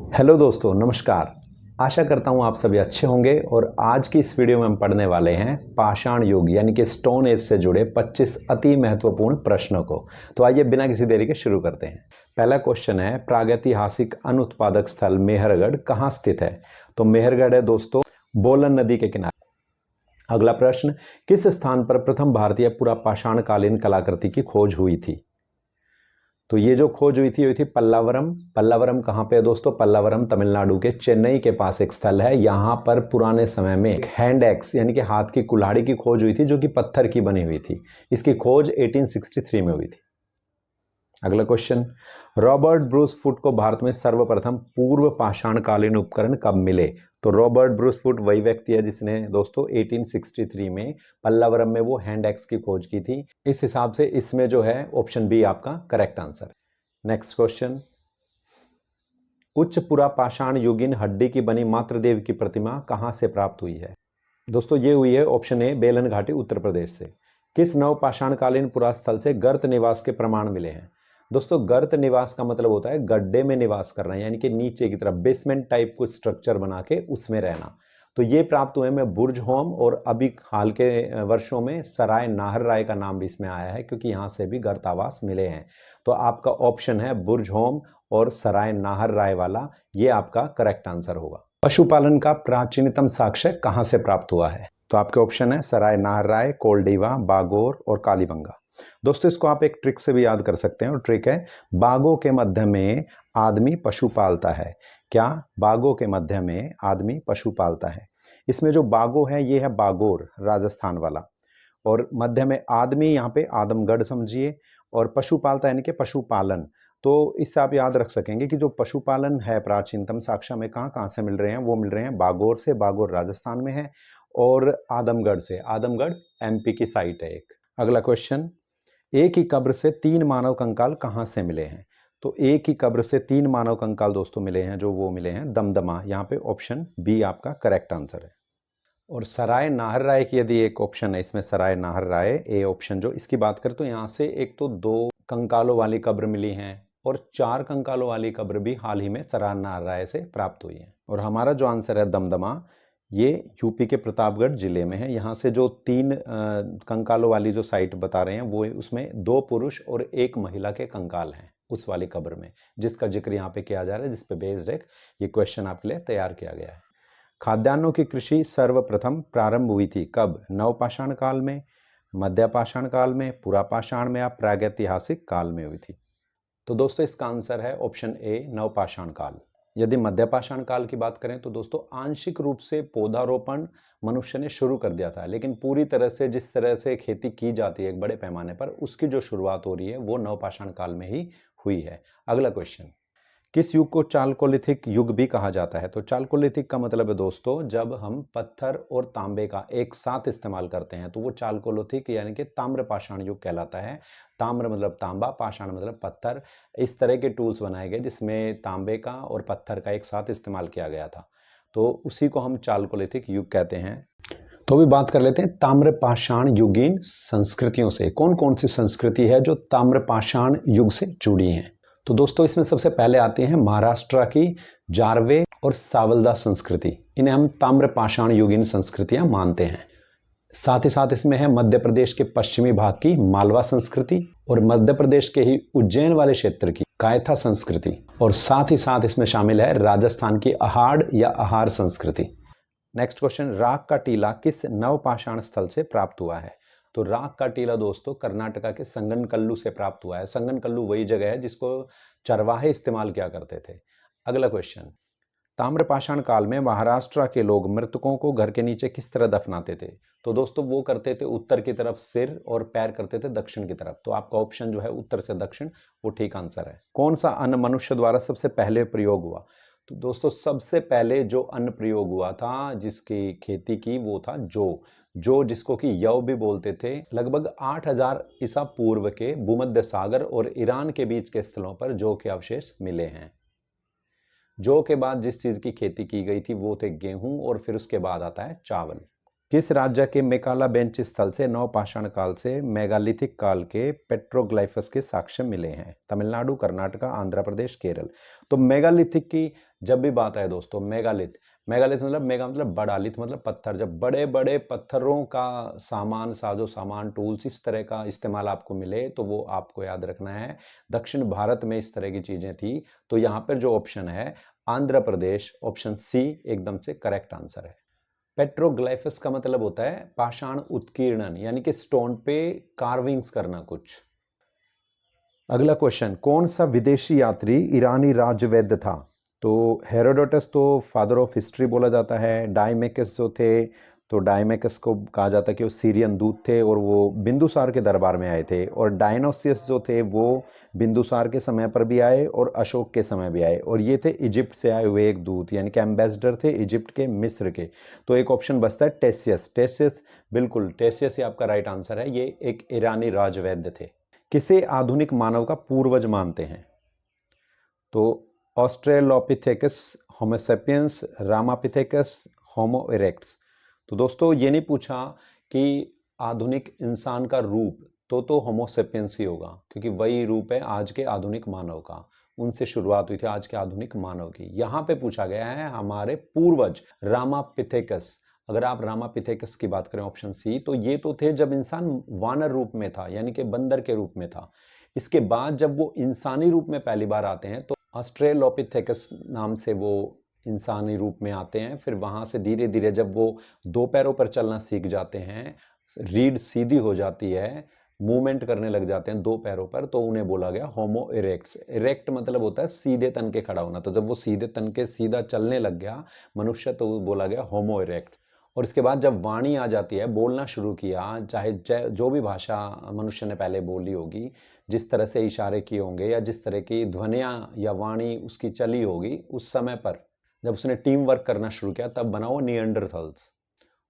Hello दोस्तों, नमस्कार। आशा करता हूँ आप सभी अच्छे होंगे और आज की इस वीडियो में हम पढ़ने वाले हैं पाषाण युग यानी कि स्टोन एज से जुड़े 25 अति महत्वपूर्ण प्रश्नों को। तो आइए बिना किसी देरी के शुरू करते हैं। पहला क्वेश्चन है, प्रागैतिहासिक अनुत्पादक स्थल मेहरगढ़ कहाँ स्थित है? तो मेहरगढ़ है दोस्तों बोलन नदी के किनारे। अगला प्रश्न, किस स्थान पर प्रथम भारतीय पुरा पाषाणकालीन कलाकृति की खोज हुई थी? तो ये जो खोज हुई थी पल्लावरम। पल्लावरम कहाँ पे है दोस्तों? पल्लावरम तमिलनाडु के चेन्नई के पास एक स्थल है। यहाँ पर पुराने समय में एक हैंड एक्स यानी कि हाथ की कुल्हाड़ी की खोज हुई थी जो कि पत्थर की बनी हुई थी। इसकी खोज 1863 में हुई थी। अगला क्वेश्चन, रॉबर्ट ब्रूस फुट को भारत में सर्वप्रथम पूर्व पाषाणकालीन उपकरण कब मिले? तो रॉबर्ट ब्रूस फुट वही व्यक्ति है जिसने दोस्तों 1863 में पल्लावरम में वो हैंड एक्स की खोज की थी। इस हिसाब से इसमें जो है ऑप्शन बी आपका करेक्ट आंसर है। नेक्स्ट क्वेश्चन, उच्च पुरा पाषाण युगीन हड्डी की बनी मातृदेव की प्रतिमा कहां से प्राप्त हुई है? दोस्तों ये हुई है ऑप्शन ए बेलन घाटी उत्तर प्रदेश से। किस नव पाषाणकालीन पुरा स्थल से गर्त निवास के प्रमाण मिले हैं? दोस्तों गर्त निवास का मतलब होता है गड्ढे में निवास करना यानी कि नीचे की तरफ बेसमेंट टाइप कुछ स्ट्रक्चर बना के उसमें रहना। तो ये प्राप्त हुए में बुर्ज होम और अभी हाल के वर्षों में सराय नाहर राय का नाम भी इसमें आया है क्योंकि यहाँ से भी गर्त आवास मिले हैं। तो आपका ऑप्शन है बुर्ज होम और सराय नाहर राय वाला, ये आपका करेक्ट आंसर होगा। पशुपालन का प्राचीनतम साक्ष्य कहां से प्राप्त हुआ है? तो आपके ऑप्शन है सराय नाहर राय, कोलडीवा, बागोर और कालीबंगा। दोस्तों इसको आप एक ट्रिक से भी याद कर सकते हैं और ट्रिक है, बागों के मध्य में आदमी पशु पालता है। क्या? बागों के मध्य में आदमी पशु पालता है। इसमें जो बागो है ये है बागोर राजस्थान वाला, और मध्य में आदमी यहाँ पे आदमगढ़ समझिए, और पशु पालता यानी कि पशुपालन। तो इससे आप याद रख सकेंगे कि जो पशुपालन है प्राचीनतम साक्ष्य में कहाँ कहाँ से मिल रहे हैं, वो मिल रहे हैं बागोर से। बागोर राजस्थान में है, और आदमगढ़ से। आदमगढ़ एमपी की साइट है एक। अगला क्वेश्चन, एक ही कब्र से 3 मानव कंकाल कहाँ से मिले हैं? तो एक ही कब्र से 3 मानव कंकाल दोस्तों मिले हैं, जो वो मिले हैं दमदमा। यहाँ पे ऑप्शन बी आपका करेक्ट आंसर है। और सराय नाहर राय की यदि एक ऑप्शन है इसमें, सराय नाहर राय ए ऑप्शन, जो इसकी बात करें तो यहाँ से एक तो 2 कंकालों वाली कब्र मिली हैं और 4 कंकालों वाली कब्र भी हाल ही में सराय नाहर राय से प्राप्त हुई है। और हमारा जो आंसर है दमदमा, ये यूपी के प्रतापगढ़ जिले में है। यहाँ से जो 3 कंकालों वाली जो साइट बता रहे हैं वो उसमें 2 पुरुष और 1 महिला के कंकाल हैं उस वाली कब्र में, जिसका जिक्र यहाँ पे किया जा रहा है, जिसपे बेस्ड एक ये क्वेश्चन आपके लिए तैयार किया गया है। खाद्यान्नों की कृषि सर्वप्रथम प्रारंभ हुई थी कब? नवपाषाण काल में, मध्यपाषाण काल में, पुरापाषाण में या प्रागैतिहासिक काल में हुई थी? तो दोस्तों इसका आंसर है ऑप्शन ए नवपाषाण काल। यदि मध्यपाषाण काल की बात करें तो दोस्तों आंशिक रूप से पौधारोपण मनुष्य ने शुरू कर दिया था, लेकिन पूरी तरह से जिस तरह से खेती की जाती है एक बड़े पैमाने पर, उसकी जो शुरुआत हो रही है वो नवपाषाण काल में ही हुई है। अगला क्वेश्चन, किस युग को चालकोलिथिक युग भी कहा जाता है? तो चालकोलिथिक का मतलब है दोस्तों जब हम पत्थर और तांबे का एक साथ इस्तेमाल करते हैं तो वो चालकोलिथिक यानी कि ताम्र पाषाण युग कहलाता है। ताम्र मतलब तांबा, पाषाण मतलब पत्थर। इस तरह के टूल्स बनाए गए जिसमें तांबे का और पत्थर का एक साथ इस्तेमाल किया गया था, तो उसी को हम चालकोलिथिक युग कहते हैं। तो भी बात कर लेते हैं ताम्र पाषाण युगीन संस्कृतियों से। कौन कौन सी संस्कृति है जो ताम्र पाषाण युग से जुड़ी हैं? तो दोस्तों इसमें सबसे पहले आती हैं महाराष्ट्र की जारवे और सावलदा संस्कृति। इन्हें हम ताम्र पाषाण युगीन संस्कृतियां मानते हैं। साथ ही साथ इसमें है मध्य प्रदेश के पश्चिमी भाग की मालवा संस्कृति, और मध्य प्रदेश के ही उज्जैन वाले क्षेत्र की कायथा संस्कृति, और साथ ही साथ इसमें शामिल है राजस्थान की अहाड़ या अहार संस्कृति। नेक्स्ट क्वेश्चन, राख का टीला किस नवपाषाण स्थल से प्राप्त हुआ है? तो राख का टीला दोस्तों कर्नाटका के संगनकल्लू से प्राप्त हुआ है। संगनकल्लू वही जगह है जिसको चरवाहे इस्तेमाल किया करते थे। अगला क्वेश्चन, ताम्रपाषाण काल में महाराष्ट्र के लोग मृतकों को घर के नीचे किस तरह दफनाते थे? तो दोस्तों वो करते थे उत्तर की तरफ सिर और पैर करते थे दक्षिण की तरफ। तो आपका ऑप्शन जो है उत्तर से दक्षिण वो ठीक आंसर है। कौन सा अन्न मनुष्य द्वारा सबसे पहले प्रयोग हुआ? तो दोस्तों सबसे पहले जो अन्न प्रयोग हुआ था जिसकी खेती की वो था जो जिसको कि यव भी बोलते थे। लगभग 8000 ईसा पूर्व के भूमध्य सागर और ईरान के बीच के स्थलों पर जौ के अवशेष मिले हैं। जौ के बाद जिस चीज की खेती की गई थी वो थे गेहूं, और फिर उसके बाद आता है चावल। किस राज्य के मेकाला बेंच स्थल से नवपाषाण काल से मेगालिथिक काल के पेट्रोग्लाइफस के साक्ष्य मिले हैं? तमिलनाडु, कर्नाटका, आंध्र प्रदेश, केरल। तो मेगालिथिक की जब भी बात आए दोस्तों, मेगालिथ, मेगालिथ मतलब मेगा मतलब बड़ा, लिथ मतलब पत्थर, जब बड़े बड़े पत्थरों का सामान, साजो सामान, टूल्स इस तरह का इस्तेमाल आपको मिले तो वो आपको याद रखना है दक्षिण भारत में इस तरह की चीजें थी। तो यहाँ पर जो ऑप्शन है आंध्र प्रदेश, ऑप्शन सी एकदम से करेक्ट आंसर है। पेट्रोग्लाइफस का मतलब होता है पाषाण उत्कीर्णन, यानी कि स्टोन पे कार्विंग्स करना कुछ। अगला क्वेश्चन, कौन सा विदेशी यात्री ईरानी राजवैद्य था? तो हेरोडोटस तो फादर ऑफ हिस्ट्री बोला जाता है। डायमेकस जो थे तो डायमेकस को कहा जाता है कि वो सीरियन दूत थे और वो बिंदुसार के दरबार में आए थे। और डायनोसियस जो थे वो बिंदुसार के समय पर भी आए और अशोक के समय भी आए, और ये थे इजिप्ट से आए हुए एक दूत, यानी कि एम्बेसडर थे इजिप्ट के, मिस्र के। तो एक ऑप्शन बचता है टेसियस। टेसियस, बिल्कुल टेसियस ही आपका राइट आंसर है। ये एक ईरानी राजवैद्य थे। किसे आधुनिक मानव का पूर्वज मानते हैं? तो ऑस्ट्रेलोपिथेकस, होमोसेपियंस, रामापिथेकस, होमो इरेक्ट्स। तो दोस्तों ये नहीं पूछा कि आधुनिक इंसान का रूप, तो होमोसेपियंस ही होगा, क्योंकि वही रूप है आज के आधुनिक मानव का। उनसे शुरुआत हुई थी आज के आधुनिक मानव की। यहाँ पे पूछा गया है हमारे पूर्वज रामापिथेकस। अगर आप रामापिथेकस की बात करें ऑप्शन सी, तो ये तो थे जब इंसान वानर रूप में था, यानी कि बंदर के रूप में था। इसके बाद जब वो इंसानी रूप में पहली बार आते हैं तो ऑस्ट्रेलोपिथेकस नाम से वो इंसानी रूप में आते हैं। फिर वहां से धीरे धीरे जब वो दो पैरों पर चलना सीख जाते हैं, रीढ़ सीधी हो जाती है, मूवमेंट करने लग जाते हैं दो पैरों पर, तो उन्हें बोला गया होमो इरेक्ट्स। इरेक्ट मतलब होता है सीधे तन के खड़ा होना। तो जब वो सीधे तन के सीधा चलने लग गया मनुष्य, तो वो बोला गया होमो इरेक्ट्स। और इसके बाद जब वाणी आ जाती है, बोलना शुरू किया, चाहे जो भी भाषा मनुष्य ने पहले बोली होगी, जिस तरह से इशारे किए होंगे या जिस तरह की ध्वनियाँ या वाणी उसकी चली होगी, उस समय पर जब उसने टीम वर्क करना शुरू किया तब बना वो निएंडरथल्स।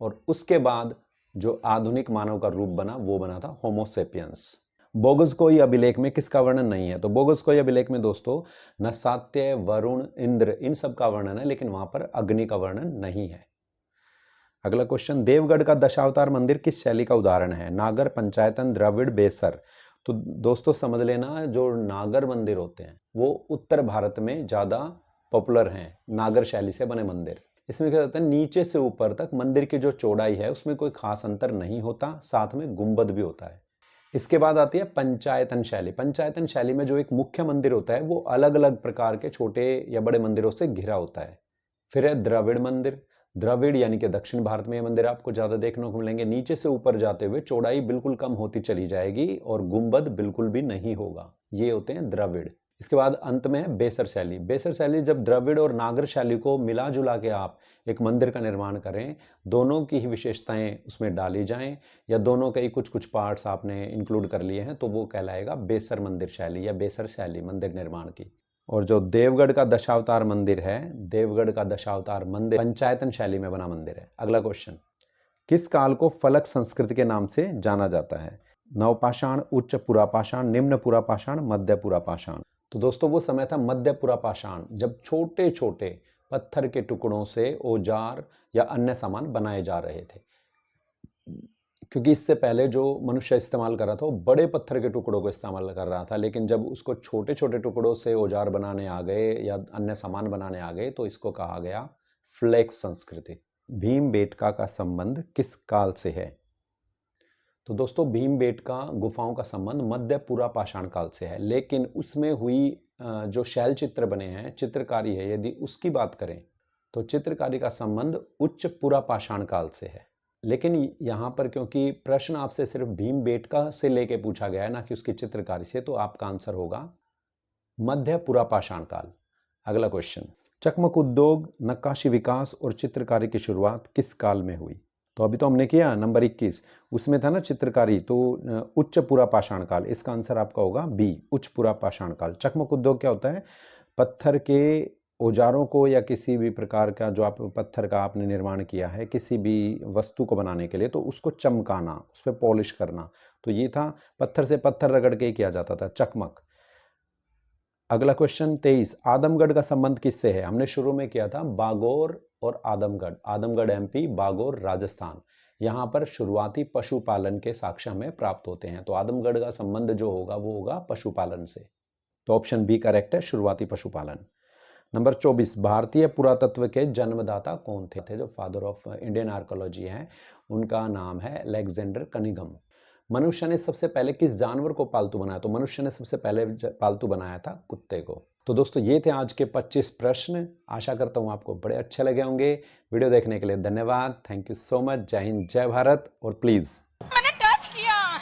और उसके बाद जो आधुनिक मानव का रूप बना वो बना था होमोसेपियंस। बोगसकोई अभिलेख में किसका वर्णन नहीं है? तो बोगसकोई अभिलेख में दोस्तों न सात्य, वरुण, इंद्र इन सब का वर्णन है, लेकिन वहां पर अग्नि का वर्णन नहीं है। अगला क्वेश्चन, देवगढ़ का दशावतार मंदिर किस शैली का उदाहरण है? नागर, पंचायतन, द्रविड़, बेसर। तो दोस्तों समझ लेना, जो नागर मंदिर होते हैं वो उत्तर भारत में ज्यादा पॉपुलर हैं, नागर शैली से बने मंदिर। इसमें क्या होता है, नीचे से ऊपर तक मंदिर की जो चौड़ाई है उसमें कोई खास अंतर नहीं होता, साथ में गुंबद भी होता है। इसके बाद आती है पंचायतन शैली। पंचायतन शैली में जो एक मुख्य मंदिर होता है वो अलग अलग प्रकार के छोटे या बड़े मंदिरों से घिरा होता है। फिर है द्रविड़ मंदिर। द्रविड़ यानी कि दक्षिण भारत में ये मंदिर आपको ज्यादा देखने को मिलेंगे। नीचे से ऊपर जाते हुए चौड़ाई बिल्कुल कम होती चली जाएगी और गुंबद बिल्कुल भी नहीं होगा। ये होते हैं द्रविड़। इसके बाद अंत में है बेसर शैली। बेसर शैली जब द्रविड़ और नागर शैली को मिला जुला के आप एक मंदिर का निर्माण करें, दोनों की ही विशेषताएं उसमें डाली जाएं या दोनों के ही कुछ कुछ पार्ट्स आपने इंक्लूड कर लिए हैं, तो वो कहलाएगा बेसर मंदिर शैली या बेसर शैली मंदिर निर्माण की। और जो देवगढ़ का दशावतार मंदिर है, देवगढ़ का दशावतार मंदिर पंचायतन शैली में बना मंदिर है। अगला क्वेश्चन, किस काल को फलक संस्कृति के नाम से जाना जाता है? नवपाषाण, उच्च पुरापाषाण, निम्न पुरापाषाण, मध्य पुरापाषाण। तो दोस्तों वो समय था मध्य पुरापाषाण, जब छोटे छोटे पत्थर के टुकड़ों से औजार या अन्य सामान बनाए जा रहे थे। क्योंकि इससे पहले जो मनुष्य इस्तेमाल कर रहा था वो बड़े पत्थर के टुकड़ों को इस्तेमाल कर रहा था, लेकिन जब उसको छोटे छोटे टुकड़ों से औजार बनाने आ गए या अन्य सामान बनाने आ गए तो इसको कहा गया फ्लेक्स संस्कृति। भीमबेटका का संबंध किस काल से है? तो दोस्तों भीमबेटका गुफाओं का संबंध मध्य पुरापाषाण काल से है, लेकिन उसमें हुई जो शैल चित्र बने हैं, चित्रकारी है, यदि उसकी बात करें तो चित्रकारी का संबंध उच्च पुरापाषाण काल से है। लेकिन यहाँ पर क्योंकि प्रश्न आपसे सिर्फ भीमबेटका से लेके पूछा गया है, ना कि उसकी चित्रकारी से, तो आपका आंसर होगा मध्य पुरापाषाण काल। अगला क्वेश्चन, चकमक उद्योग, नक्काशी विकास और चित्रकारी की शुरुआत किस काल में हुई? तो अभी तो हमने किया नंबर 21, उसमें था ना चित्रकारी, तो उच्च पुरापाषाण काल। इसका आंसर आपका होगा बी, उच्च पुरापाषाण काल। चकमक उद्योग क्या होता है? पत्थर के औजारों को या किसी भी प्रकार का जो आप पत्थर का आपने निर्माण किया है किसी भी वस्तु को बनाने के लिए, तो उसको चमकाना, उस पर पॉलिश करना, तो ये था पत्थर से पत्थर रगड़ के किया जाता था, चकमक। अगला क्वेश्चन 23, आदमगढ़ का संबंध किससे है? हमने शुरू में किया था बागोर और आदमगढ़। आदमगढ़ एमपी, बागोर राजस्थान। यहाँ पर शुरुआती पशुपालन के साक्ष्य हमें प्राप्त होते हैं। तो आदमगढ़ का संबंध जो होगा वो होगा पशुपालन से। तो ऑप्शन बी करेक्ट है, शुरुआती पशुपालन। नंबर 24, भारतीय पुरातत्व के जन्मदाता कौन थे? जो फादर ऑफ इंडियन आर्कोलॉजी हैं उनका नाम है अलेक्जेंडर कनिंघम। मनुष्य ने सबसे पहले किस जानवर को पालतू बनाया? तो मनुष्य ने सबसे पहले पालतू बनाया था कुत्ते को। तो दोस्तों ये थे आज के 25 प्रश्न। आशा करता हूँ आपको बड़े अच्छे लगे होंगे। वीडियो देखने के लिए धन्यवाद। Thank you so much. जय हिंद, जय भारत। और प्लीज़ मैंने टच किया